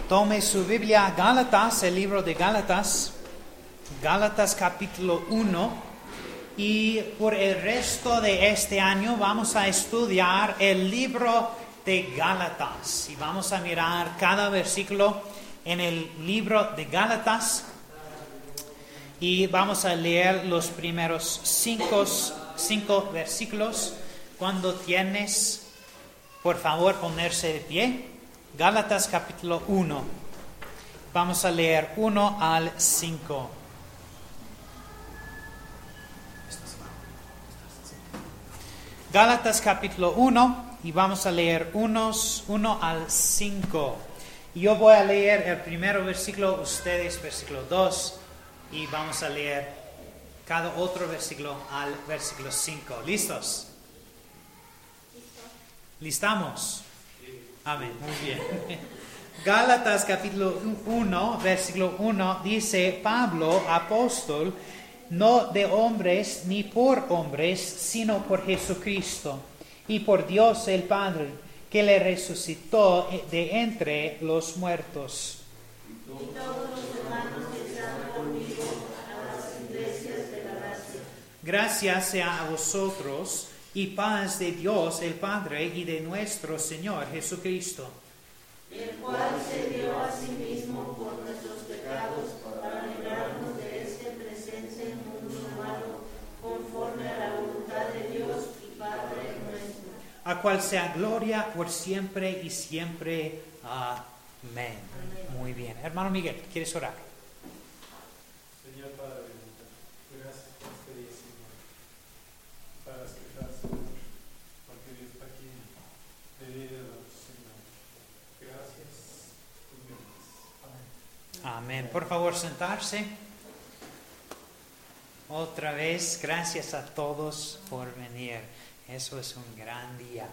Tome su Biblia, Gálatas, el libro de Gálatas, Gálatas capítulo 1, y por el resto de este año vamos a estudiar el libro de Gálatas y vamos a mirar cada versículo en el libro de Gálatas y vamos a leer los primeros cinco versículos. Cuando tienes, por favor, ponerse de pie. Gálatas capítulo 1. Vamos a leer 1 al 5. Gálatas capítulo 1 y vamos a leer 1 al 5. Yo voy a leer el primer versículo, ustedes versículo 2 y vamos a leer cada otro versículo al versículo 5. ¿Listos? ¿Listamos? Amén, muy bien. Gálatas capítulo 1, versículo 1 dice: Pablo, apóstol, no de hombres ni por hombres, sino por Jesucristo y por Dios el Padre, que le resucitó de entre los muertos. Y todos los hermanos que están conmigo a las iglesias de Galacia. Gracias sea a vosotros y paz de Dios el Padre y de nuestro Señor Jesucristo, el cual se dio a sí mismo por nuestros pecados para librarnos de este presente mundo malo, conforme a la voluntad de Dios y Padre nuestro, a cual sea gloria por siempre y siempre. Amén. Muy bien. Hermano Miguel, ¿quieres orar? Señor Padre, gracias por este día, Señor, para expresar, Señor, porque Dios está aquí de Señor. Gracias. Amén. Por favor, sentarse. Otra vez, gracias a todos por venir. Eso es un gran día.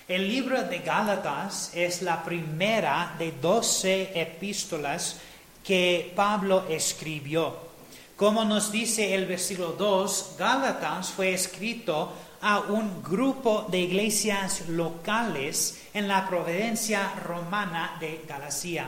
El libro de Gálatas es la primera de 12 epístolas que Pablo escribió. Como nos dice el versículo 2, Gálatas fue escrito a un grupo de iglesias locales en la provincia romana de Galacia.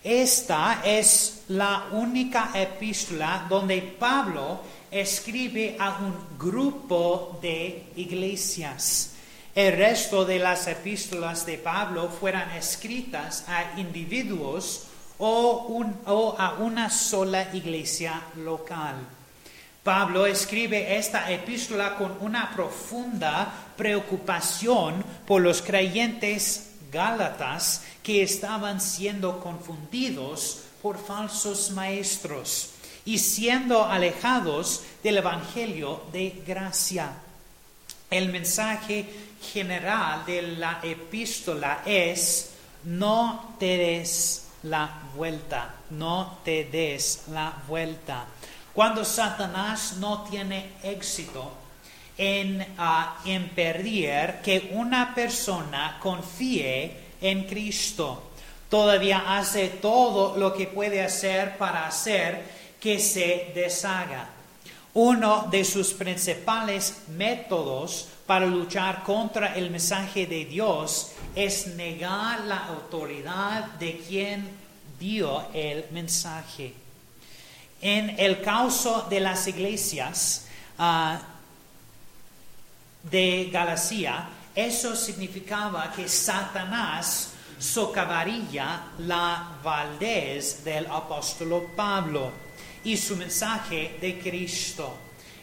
Esta es la única epístola donde Pablo escribe a un grupo de iglesias. El resto de las epístolas de Pablo fueron escritas a individuos o a una sola iglesia local. Pablo escribe esta epístola con una profunda preocupación por los creyentes gálatas que estaban siendo confundidos por falsos maestros y siendo alejados del evangelio de gracia. El mensaje general de la epístola es: no te des la vuelta, no te des la vuelta. Cuando Satanás no tiene éxito en impedir que una persona confíe en Cristo, todavía hace todo lo que puede hacer para hacer que se deshaga. Uno de sus principales métodos para luchar contra el mensaje de Dios es negar la autoridad de quien dio el mensaje. En el caso de las iglesias de Galacia, eso significaba que Satanás socavaría la validez del apóstol Pablo y su mensaje de Cristo.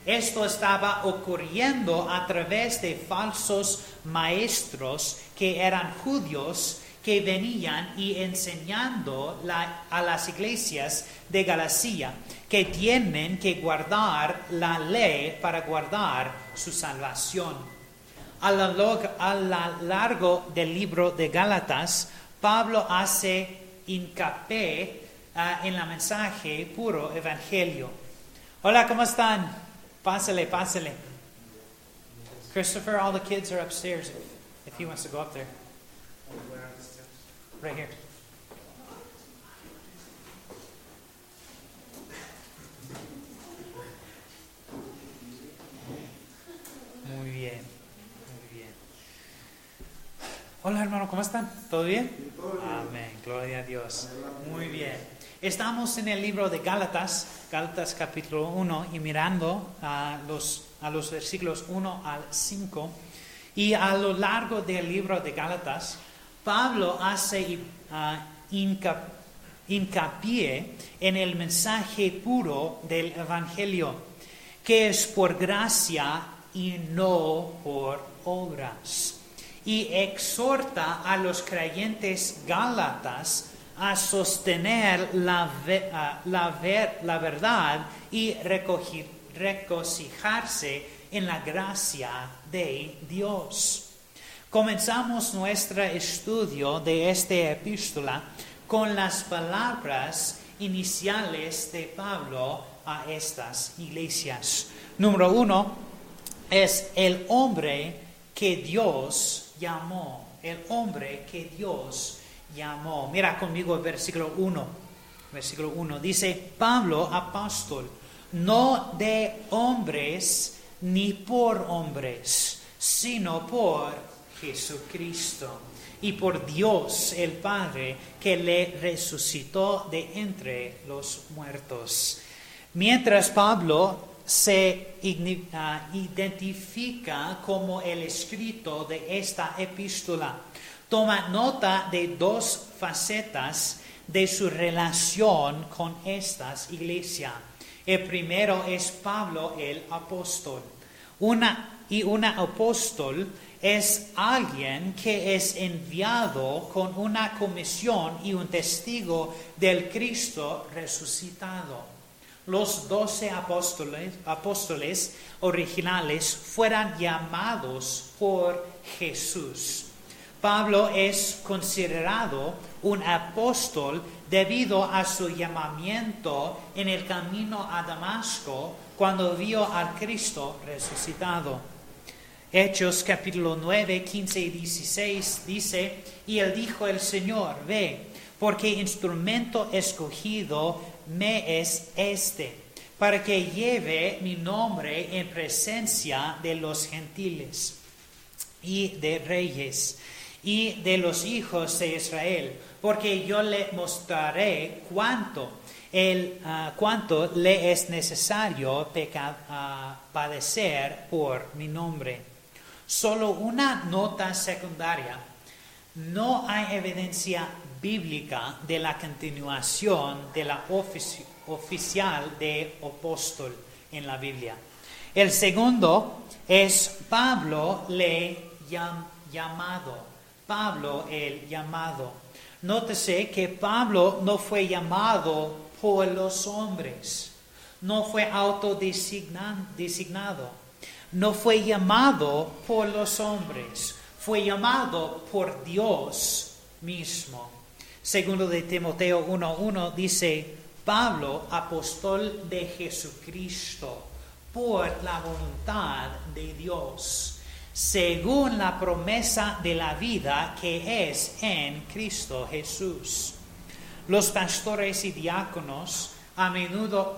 Esto estaba ocurriendo a través de falsos maestros que eran judíos que venían y enseñando a las iglesias de Galacia que tienen que guardar la ley para guardar su salvación. A lo largo del libro de Gálatas, Pablo hace hincapié en el mensaje puro evangelio. Hola, ¿cómo están? Pásale. Christopher, all the kids are upstairs if he wants to go up there. Right here. Muy bien. Hola, hermano, ¿cómo ¿Cómo están? ¿Todo bien? Amén, gloria a Dios. Muy bien. Estamos en el libro de Gálatas, Gálatas capítulo 1, y mirando a los versículos 1 al 5. Y a lo largo del libro de Gálatas, Pablo hace hincapié en el mensaje puro del Evangelio, que es por gracia y no por obras. Y exhorta a los creyentes gálatas a sostener la verdad y regocijarse en la gracia de Dios. Comenzamos nuestro estudio de esta epístola con las palabras iniciales de Pablo a estas iglesias. Número 1 es el hombre que Dios llamó. El hombre que Dios llamó. Mira conmigo el versículo 1. Versículo 1 dice: Pablo, apóstol, no de hombres ni por hombres, sino por Jesucristo y por Dios el Padre, que le resucitó de entre los muertos. Mientras Pablo se identifica como el escritor de esta epístola, toma nota de dos facetas de su relación con estas iglesias. El primero es Pablo el apóstol. Un apóstol es alguien que es enviado con una comisión y un testigo del Cristo resucitado. Los 12 apóstoles originales fueron llamados por Jesús. Pablo es considerado un apóstol debido a su llamamiento en el camino a Damasco cuando vio al Cristo resucitado. Hechos capítulo 9, 15 y 16 dice: y él dijo el Señor: ve, porque instrumento escogido me es este, para que lleve mi nombre en presencia de los gentiles y de reyes y de los hijos de Israel, porque yo le mostraré cuánto le es necesario padecer por mi nombre. Solo una nota secundaria: no hay evidencia bíblica de la continuación de la oficial de apóstol en la Biblia. El segundo es Pablo el llamado. Pablo el llamado. Nótese que Pablo no fue llamado por los hombres, no fue autodesignado, no fue llamado por los hombres, fue llamado por Dios mismo. Segundo de Timoteo 1:1 dice: Pablo, apóstol de Jesucristo, por la voluntad de Dios, según la promesa de la vida que es en Cristo Jesús. Los pastores y diáconos a menudo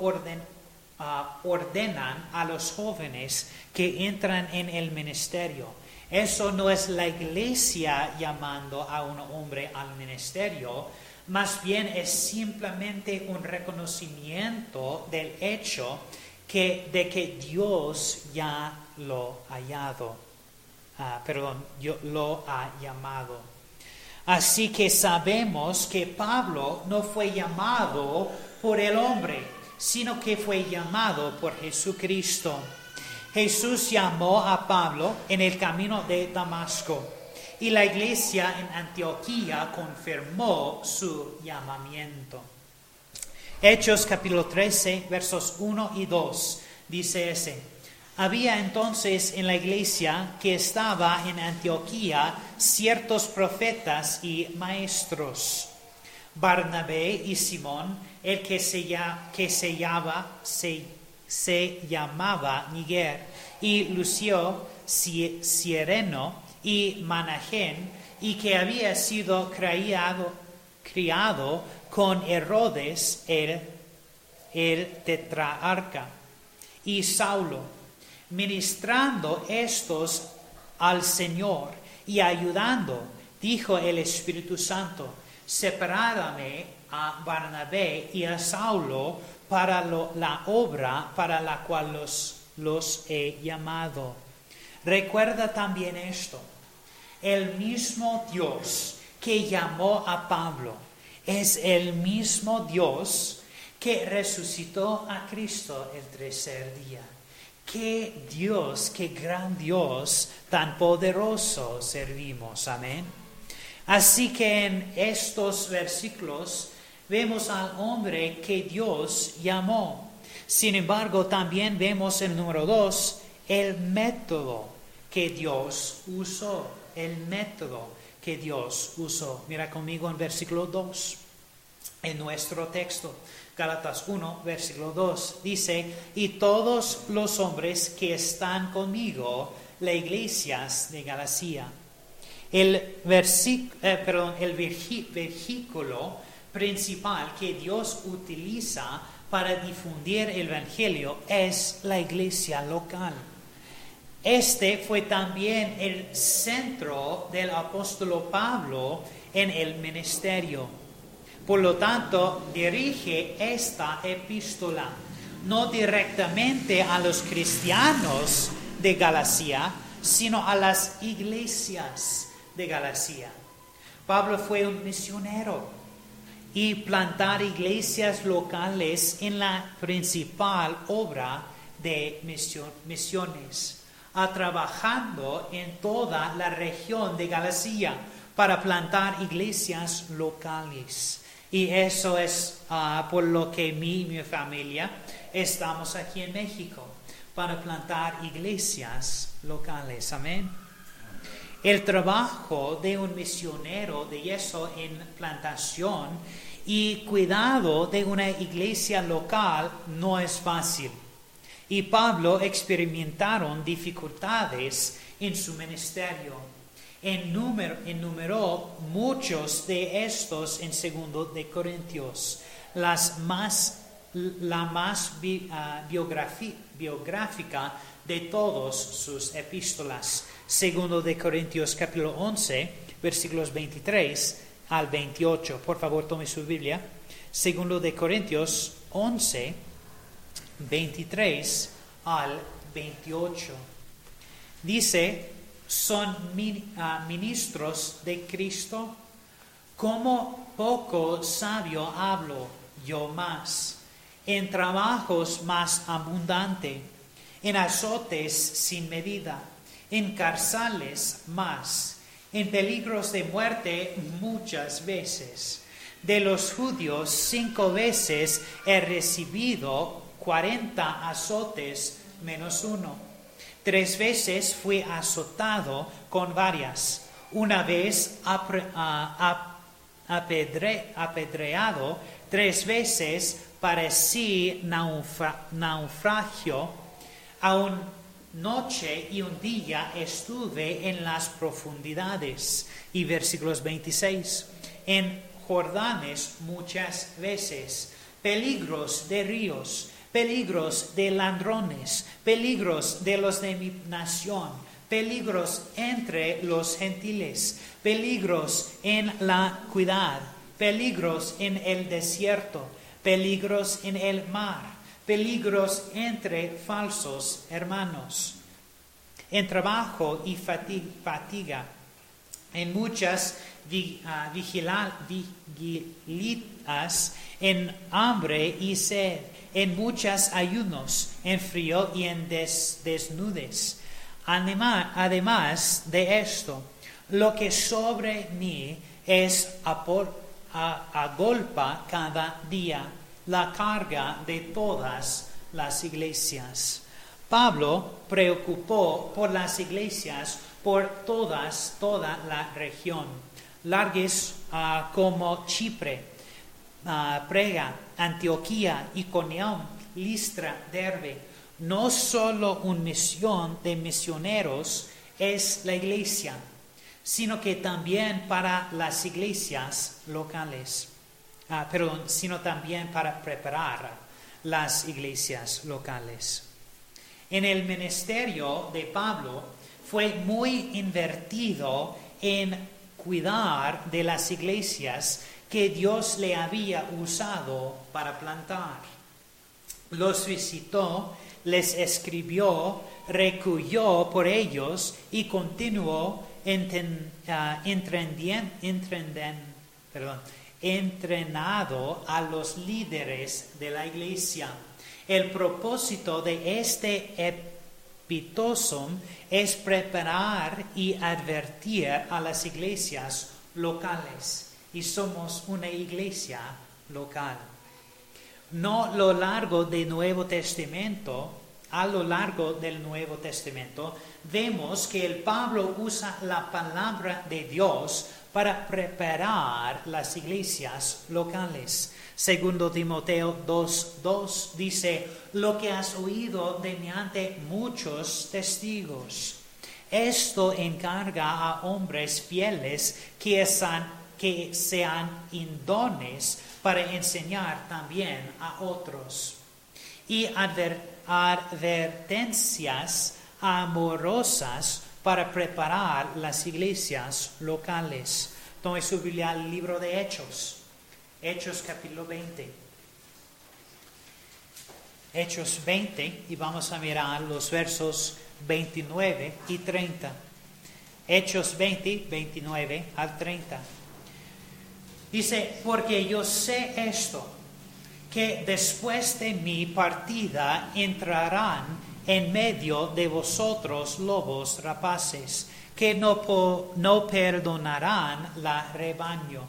ordenan a los jóvenes que entran en el ministerio. Eso no es la iglesia llamando a un hombre al ministerio, más bien es simplemente un reconocimiento del hecho de que Dios ya lo ha llamado. Así que sabemos que Pablo no fue llamado por el hombre, sino que fue llamado por Jesucristo. Jesús llamó a Pablo en el camino de Damasco y la iglesia en Antioquía confirmó su llamamiento. Hechos capítulo 13, versos 1 y 2, dice ese: había entonces en la iglesia que estaba en Antioquía ciertos profetas y maestros, Barnabé y Simón, el que se llamaba Niger, y Lucio, Sireno y Manahén, y que había sido criado con Herodes el tetrarca, y Saulo, ministrando estos al Señor y ayudando, dijo el Espíritu Santo: separádame a Barnabé y a Saulo para la obra para la cual los he llamado. Recuerda también esto: el mismo Dios que llamó a Pablo es el mismo Dios que resucitó a Cristo el tercer día. ¡Qué Dios, qué gran Dios, tan poderoso servimos! Amén. Así que en estos versículos vemos al hombre que Dios llamó. Sin embargo, también vemos el número 2, el método que Dios usó. El método que Dios usó. Mira conmigo en versículo 2, en nuestro texto. Gálatas 1, versículo 2, dice: y todos los hombres que están conmigo, las iglesias de Galacia. El versículo principal que Dios utiliza para difundir el Evangelio es la iglesia local. Este fue también el centro del apóstol Pablo en el ministerio. Por lo tanto, dirige esta epístola no directamente a los cristianos de Galacia, sino a las iglesias de Galacia. Pablo fue un misionero y plantar iglesias locales en la principal obra de misiones, trabajando en toda la región de Galacia para plantar iglesias locales. Y eso es por lo que mi familia estamos aquí en México, para plantar iglesias locales. Amén. El trabajo de un misionero de eso en plantación y cuidado de una iglesia local no es fácil. Y Pablo experimentaron dificultades en su ministerio. Enumeró muchos de estos en 2 de Corintios, la más biográfica de todas sus epístolas. 2 de Corintios capítulo 11, versículos 23 al 28. Por favor, tome su Biblia. 2 de Corintios 11, 23 al 28. Dice: ¿son ministros de Cristo? Como poco sabio hablo yo más, en trabajos más abundante, en azotes sin medida, en cárceles más, en peligros de muerte muchas veces. De los judíos 5 veces he recibido 40 azotes menos 1. 3 veces fui azotado con varias. Una vez apedreado. 3 veces parecí naufragio. Aún noche y un día estuve en las profundidades. Y versículos 26. En Jordanes muchas veces. Peligros de ríos. Peligros de ladrones, peligros de los de mi nación, peligros entre los gentiles, peligros en la ciudad, peligros en el desierto, peligros en el mar, peligros entre falsos hermanos, en trabajo y fatiga, en muchas vigilias, en hambre y sed, en muchos ayunos, en frío y en desnudez. Además de esto, lo que sobre mí es agolpa cada día la carga de todas las iglesias. Pablo preocupó por las iglesias por toda la región, largas como Chipre, Prega, Antioquía, Iconium, Listra, Derbe. No solo una misión de misioneros es la iglesia, sino que también para las iglesias locales. Sino también para preparar las iglesias locales. En el ministerio de Pablo fue muy invertido en cuidar de las iglesias que Dios le había usado para plantar. Los visitó, les escribió, reculló por ellos y continuó entrenado a los líderes de la iglesia. El propósito de este epitosum es preparar y advertir a las iglesias locales. Y somos una iglesia local. A lo largo del Nuevo Testamento, vemos que el Pablo usa la palabra de Dios para preparar las iglesias locales. Segundo Timoteo 2:2 dice, lo que has oído mediante muchos testigos. Esto encarga a hombres fieles que sean idóneos para enseñar también a otros. Y advertencias amorosas para preparar las iglesias locales. Tome su Biblia al libro de Hechos. Hechos capítulo 20. Hechos 20 y vamos a mirar los versos 29 y 30. Hechos 20, 29 al 30. Dice, porque yo sé esto, que después de mi partida entrarán en medio de vosotros lobos rapaces, que no perdonarán la rebaño.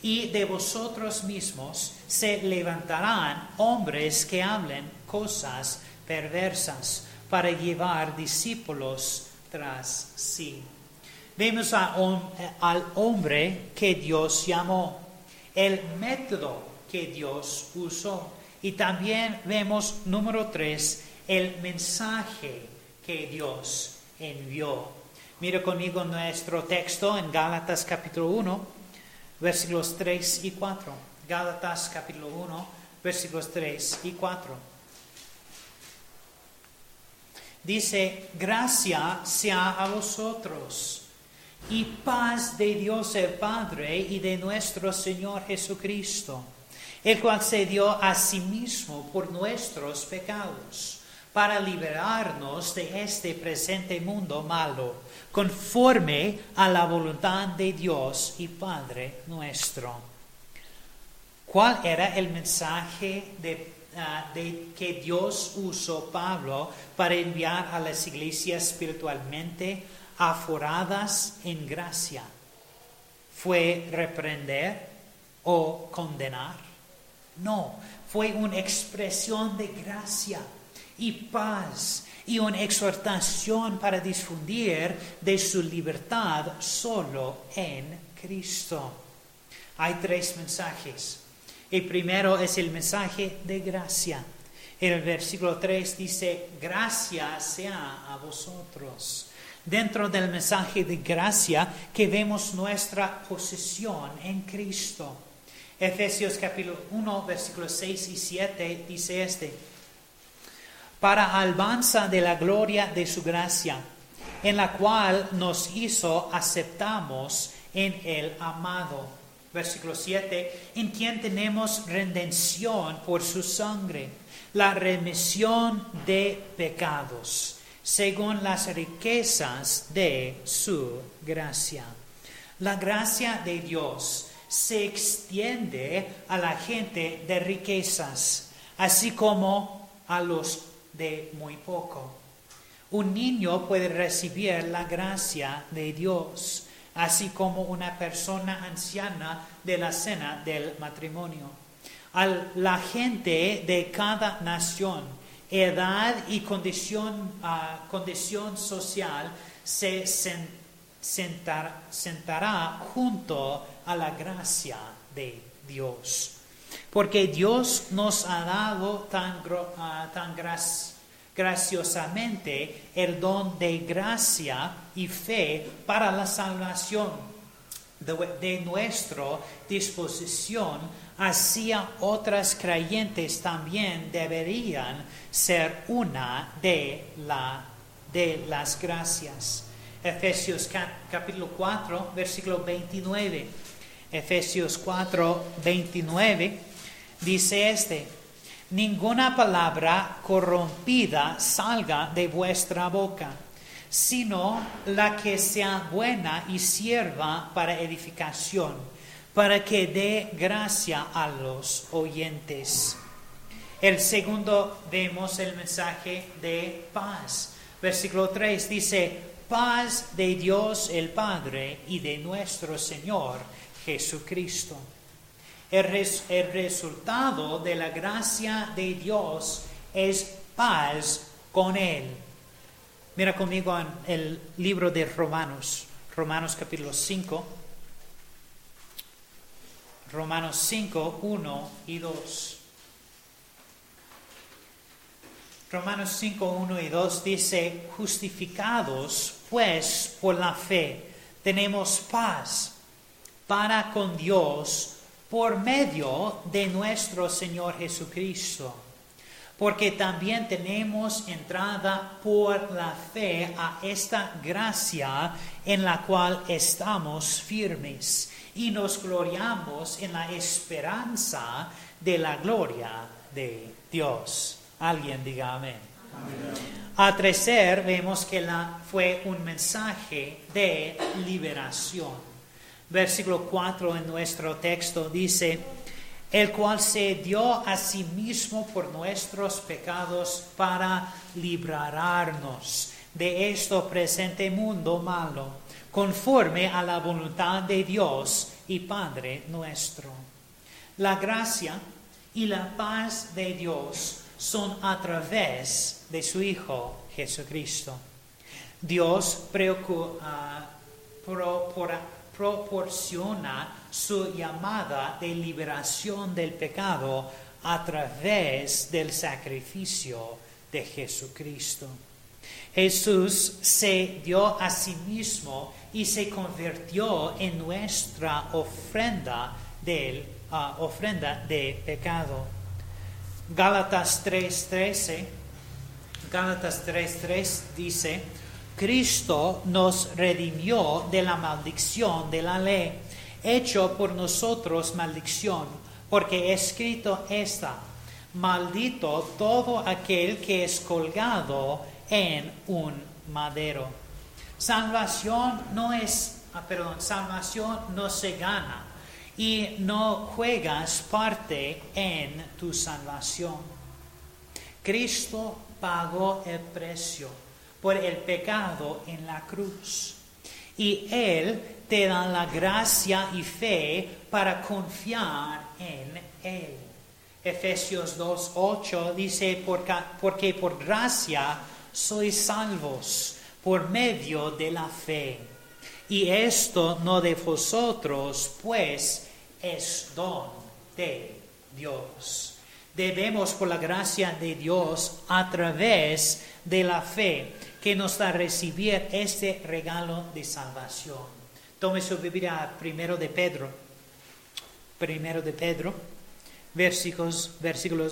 Y de vosotros mismos se levantarán hombres que hablen cosas perversas para llevar discípulos tras sí. Vemos al hombre que Dios llamó, el método que Dios usó. Y también vemos, número 3, el mensaje que Dios envió. Mira conmigo nuestro texto en Gálatas capítulo 1, versículos 3 y 4. Gálatas capítulo 1, versículos 3 y 4. Dice, gracia sea a vosotros y paz de Dios el Padre y de nuestro Señor Jesucristo, el cual se dio a sí mismo por nuestros pecados, para liberarnos de este presente mundo malo, conforme a la voluntad de Dios y Padre nuestro. ¿Cuál era el mensaje que Dios usó Pablo para enviar a las iglesias espiritualmente aforadas en gracia? ¿Fue reprender o condenar? No, fue una expresión de gracia y paz y una exhortación para difundir de su libertad solo en Cristo. Hay 3 mensajes. El primero es el mensaje de gracia. En el versículo 3 dice, gracia sea a vosotros. Dentro del mensaje de gracia que vemos nuestra posición en Cristo. Efesios capítulo 1, versículos 6 y 7 dice para alabanza de la gloria de su gracia, en la cual nos hizo aceptamos en el amado. Versículo 7, en quien tenemos redención por su sangre, la remisión de pecados, según las riquezas de su gracia. La gracia de Dios se extiende a la gente de riquezas, así como a los de muy poco. Un niño puede recibir la gracia de Dios, así como una persona anciana de la cena del matrimonio. A la gente de cada nación, edad y condición social se sentará junto a la gracia de Dios. Porque Dios nos ha dado tan graciosamente el don de gracia y fe para la salvación de nuestra disposición hacia otras creyentes también deberían ser una de las gracias. Efesios capítulo 4, versículo 29. Efesios 4, 29 dice ninguna palabra corrompida salga de vuestra boca, sino la que sea buena y sirva para edificación, para que dé gracia a los oyentes. El segundo vemos el mensaje de paz. Versículo 3 dice, paz de Dios el Padre y de nuestro Señor Jesucristo. El resultado de la gracia de Dios es paz con Él. Mira conmigo en el libro de Romanos capítulo 5. Romanos 5, 1 y 2. Romanos 5, 1 y 2 dice, justificados pues por la fe, tenemos paz para con Dios por medio de nuestro Señor Jesucristo, porque también tenemos entrada por la fe a esta gracia en la cual estamos firmes y nos gloriamos en la esperanza de la gloria de Dios. Alguien diga amén. Amén. Al tercer vemos que fue un mensaje de liberación. Versículo 4 en nuestro texto dice, el cual se dio a sí mismo por nuestros pecados para librarnos de este presente mundo malo, conforme a la voluntad de Dios y Padre nuestro. La gracia y la paz de Dios son a través de su Hijo Jesucristo. Dios proporciona su llamada de liberación del pecado a través del sacrificio de Jesucristo. Jesús se dio a sí mismo y se convirtió en nuestra ofrenda de pecado. Gálatas 3:3 dice, Cristo nos redimió de la maldición de la ley, hecho por nosotros maldición, porque escrito está, maldito todo aquel que es colgado en un madero. Salvación no se gana y no juegas parte en tu salvación. Cristo pagó el precio por el pecado en la cruz y Él te da la gracia y fe para confiar en Él. Efesios 2:8 dice, porque por gracia sois salvos por medio de la fe. Y esto no de vosotros, pues es don de Dios. Debemos por la gracia de Dios a través de la fe que nos da recibir este regalo de salvación. Tome su Biblia primero de Pedro, versículos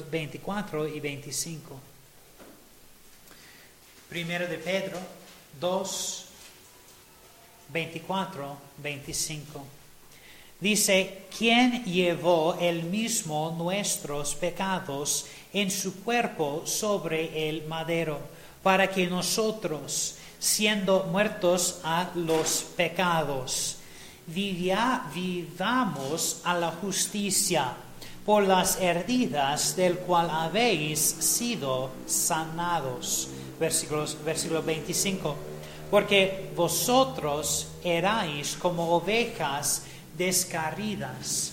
24 y 25. Primero de Pedro 2, 24, 25. Dice, ¿quién llevó él mismo nuestros pecados en su cuerpo sobre el madero, para que nosotros, siendo muertos a los pecados, vivamos a la justicia, por las heridas del cual habéis sido sanados? Versículo 25. Porque vosotros erais como ovejas descarriadas,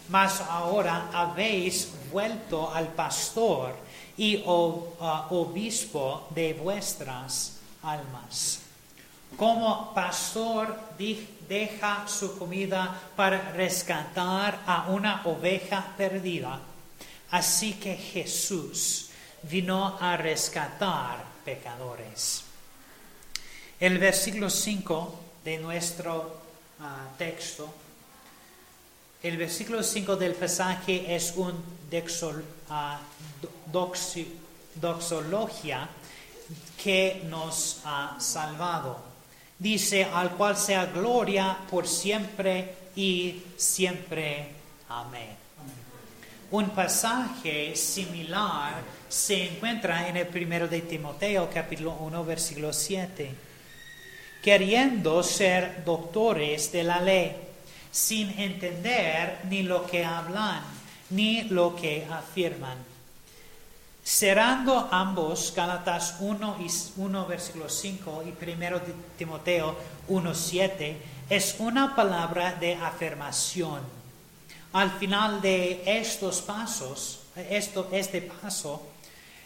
mas ahora habéis vuelto al pastor y obispo de vuestras almas. Como pastor deja su comida para rescatar a una oveja perdida, así que Jesús vino a rescatar pecadores. El versículo 5 de nuestro texto, el versículo 5 del pasaje es un doxología que nos ha salvado. Dice, al cual sea gloria por siempre y siempre. Amén. Un pasaje similar se encuentra en el 1 de Timoteo, capítulo 1, versículo 7. Queriendo ser doctores de la ley, sin entender ni lo que hablan, ni lo que afirman. Cerrando ambos, Gálatas 1 versículo 5 y 1 de Timoteo 1, 7, es una palabra de afirmación. Al final de estos pasos, este paso,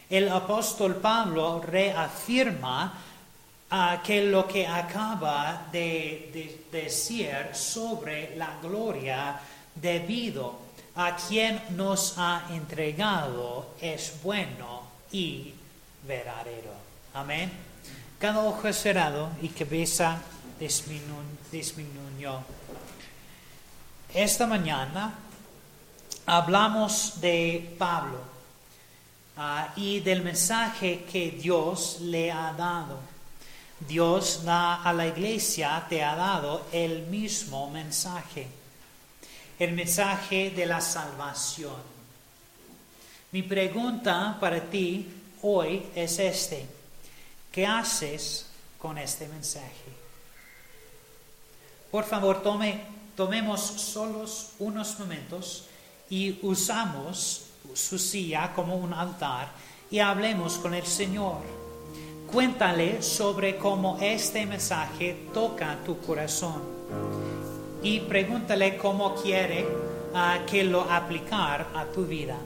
el apóstol Pablo reafirma que lo que acaba de decir sobre la gloria debido a quien nos ha entregado es bueno y verdadero. Amén. Cada ojo cerrado y cabeza disminuyó. Esta mañana hablamos de Pablo y del mensaje que Dios le ha dado. Dios a la iglesia te ha dado el mismo mensaje. El mensaje de la salvación. Mi pregunta para ti hoy es este. ¿Qué haces con este mensaje? Por favor, tomemos solos unos momentos y usamos su silla como un altar y hablemos con el Señor. Cuéntale sobre cómo este mensaje toca tu corazón. Y pregúntale cómo quiere que lo aplicar a tu vida.